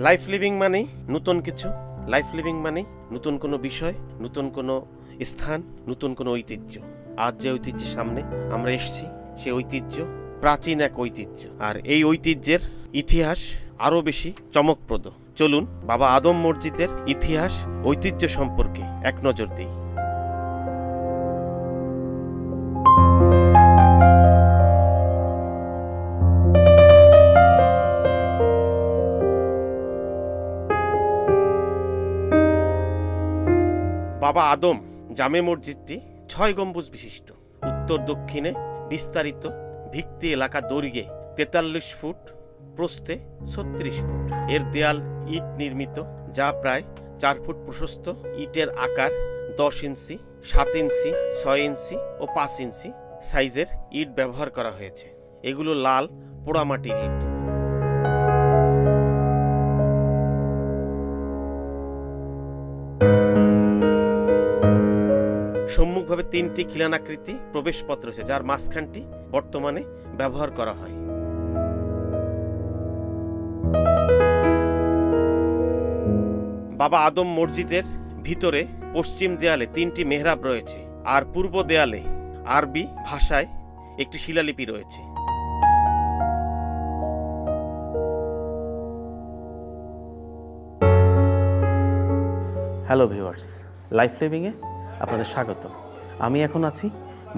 Life living মানেই নতুন কিছু, লাইফ লিভিং মানেই নতুন কোনো বিষয়, নতুন কোনো স্থান, নতুন কোনো ঐতিহ্য। আজ যে ঐতিহ্যের সামনে আমরা এসেছি সে ঐতিহ্য প্রাচীন এক ঐতিহ্য, আর এই ঐতিহ্যের ইতিহাস আরও বেশি চমকপ্রদ। চলুন বাবা আদম মসজিদের ইতিহাস ঐতিহ্য সম্পর্কে এক নজর দিই। বাবা আদম জামে মসজিদটি 6 গম্বুজ বিশিষ্ট, উত্তর দক্ষিণে বিস্তারিত, ভিত্তি এলাকা দৈর্ঘ্যে 43 ফুট, প্রস্থে 36 ফুট। এর দেয়াল ইট নির্মিত, যা প্রায় 4 ফুট প্রশস্ত। ইটের আকার 10 ইঞ্চি, 7 ইঞ্চি, 6 ইঞ্চি ও 5 ইঞ্চি সাইজের ইট ব্যবহার করা হয়েছে। এগুলো লাল পোড়ামাটির ইট। সম্মুখভাবে 3টি খিলানাকৃতি প্রবেশপথ রয়েছে, যার মাঝখানটি বর্তমানে ব্যবহার করা হয়। বাবা আদম মসজিদের ভিতরে পশ্চিম দেয়ালে 3টি মেহরাব রয়েছে, আর পূর্ব দেয়ালে আরবি ভাষায় একটি শিলালিপি রয়েছে। হ্যালো ভিউয়ার্স, লাইফ লিভিংয়ে আপনাদের স্বাগত। আমি এখন আছি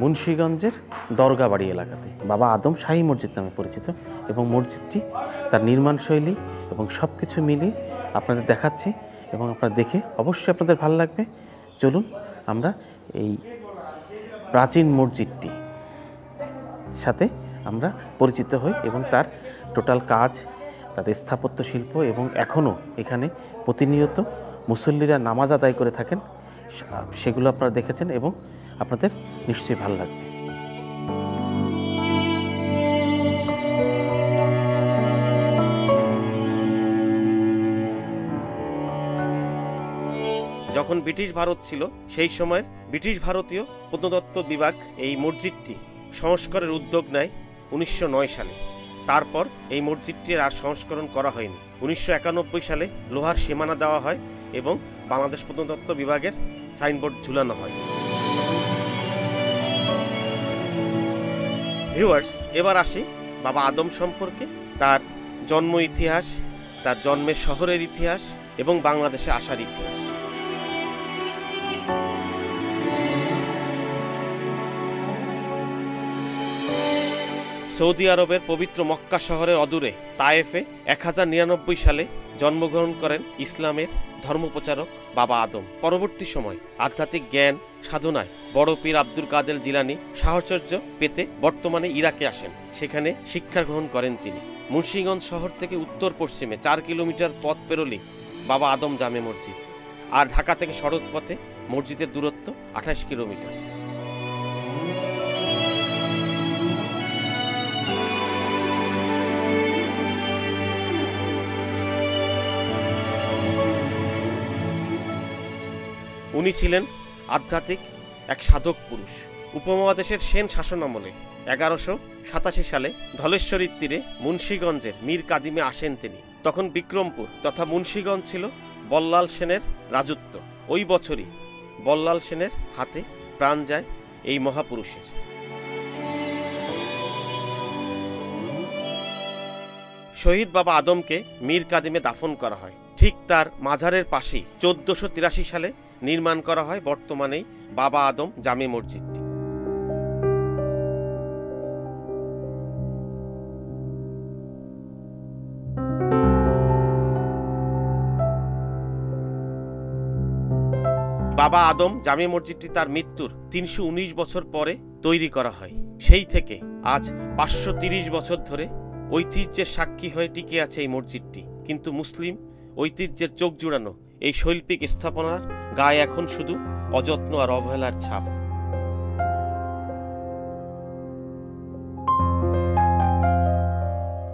মুন্সিগঞ্জের দরগাবাড়ি এলাকাতে, বাবা আদম শাহী মসজিদ নামে পরিচিত, এবং মসজিদটি তার নির্মাণশৈলী এবং সব কিছু মিলিয়ে আপনাদের দেখাচ্ছি, এবং আপনারা দেখে অবশ্যই আপনাদের ভালো লাগবে। চলুন আমরা এই প্রাচীন মসজিদটি সাথে আমরা পরিচিত হই এবং তার টোটাল কাজ, তাদের স্থাপত্য শিল্প, এবং এখনও এখানে প্রতিনিয়ত মুসল্লিরা নামাজ আদায় করে থাকেন, সেগুলো আপনারা দেখেছেন এবং আপনাদের নিশ্চয়ই ভালো লাগবে। যখন ব্রিটিশ ভারত ছিল, সেই সময়ের ব্রিটিশ ভারতীয় প্রত্নতত্ত্ব বিভাগ এই মসজিদটি সংস্কারের উদ্যোগ নেয় 1909 সালে। তারপর এই মসজিদটির আর সংস্করণ করা হয়নি। 1991 সালে লোহার সীমানা দেওয়া হয় এবং বাংলাদেশ প্রত্নতত্ত্ব বিভাগের সাইনবোর্ড ঝুলানো হয়। ভিউয়ার্স, এবার আসি বাবা আদম সম্পর্কে, তার জন্ম ইতিহাস, তার জন্মের শহরের ইতিহাস এবং বাংলাদেশে আসার ইতিহাস। সৌদি আরবের পবিত্র মক্কা শহরের অদূরে তায়েফে 1099 সালে জন্মগ্রহণ করেন ইসলামের ধর্মপ্রচারক বাবা আদম। পরবর্তী সময় আধ্যাত্মিক জ্ঞান সাধনায় বড় পীর আব্দুল কাদের জিলানী সাহচর্য পেতে বর্তমানে ইরাকে আসেন। সেখানে শিক্ষা গ্রহণ করেন তিনি। মুন্সিগঞ্জ শহর থেকে উত্তর পশ্চিমে 4 কিলোমিটার পথ পেরোলেই বাবা আদম জামে মসজিদ, আর ঢাকা থেকে সড়ক পথে মসজিদের দূরত্ব 28 কিলোমিটার। উনি ছিলেন আধ্যাত্মিক এক সাধক পুরুষ। উপমহাদেশের সেন শাসনামলে 1187 সালে ধলেশ্বরীর তীরে মুন্সিগঞ্জের মীর কাদিমে আসেন তিনি। তখন বিক্রমপুর তথা মুন্সিগঞ্জ ছিল বল্লাল সেনের রাজত্ব। ওই বছরই বল্লাল সেনের হাতে প্রাণ যায় এই মহাপুরুষের। শহীদ বাবা আদমকে মীর কাদিমে দাফন করা হয়। ঠিক তার মাজারের পাশেই 1483 সালে নির্মাণ করা হয় বর্তমানেই বাবা আদম জামে মসজিদটি। বাবা আদম জামে মসজিদটি তার মৃত্যুর 319 বছর পরে তৈরি করা হয়। সেই থেকে আজ 530 বছর ধরে ঐতিহ্যের সাক্ষী হয়ে টিকে আছে এই মসজিদটি। কিন্তু মুসলিম ঐতিহ্যের চোখ জুড়ানো এই শৈল্পিক স্থাপনার গায়ে এখন শুধু অযত্ন আর অবহেলার ছাপ।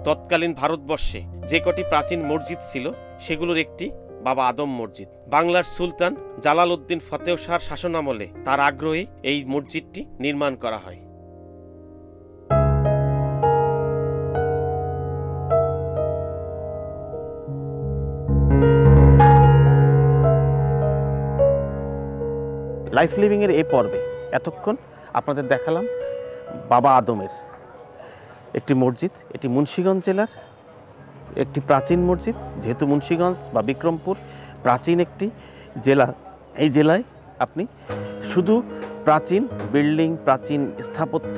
তৎকালীন ভারতবর্ষে যে কটি প্রাচীন মসজিদ ছিল, সেগুলোর একটি বাবা আদম মসজিদ। বাংলার সুলতান জালাল উদ্দিন ফতেহ শাহর শাসনামলে তার আগ্রহে এই মসজিদটি নির্মাণ করা হয়। লাইফ লিভিংয়ের এই পর্বে এতক্ষণ আপনাদের দেখালাম বাবা আদমের একটি মসজিদ। এটি মুন্সিগঞ্জ জেলার একটি প্রাচীন মসজিদ। যেহেতু মুন্সিগঞ্জ বা বিক্রমপুর প্রাচীন একটি জেলা, এই জেলায় আপনি শুধু প্রাচীন বিল্ডিং, প্রাচীন স্থাপত্য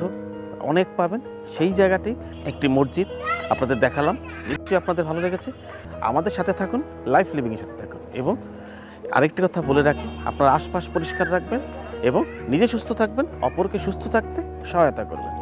অনেক পাবেন। সেই জায়গাটি একটি মসজিদ আপনাদের দেখালাম। নিশ্চয়ই আপনাদের ভালো লেগেছে। আমাদের সাথে থাকুন, লাইফ লিভিংয়ের সাথে থাকুন। এবং আরেকটি কথা বলে রাখি, আপনার আশপাশ পরিষ্কার রাখবেন এবং নিজে সুস্থ থাকবেন, অপরকে সুস্থ থাকতে সহায়তা করবেন।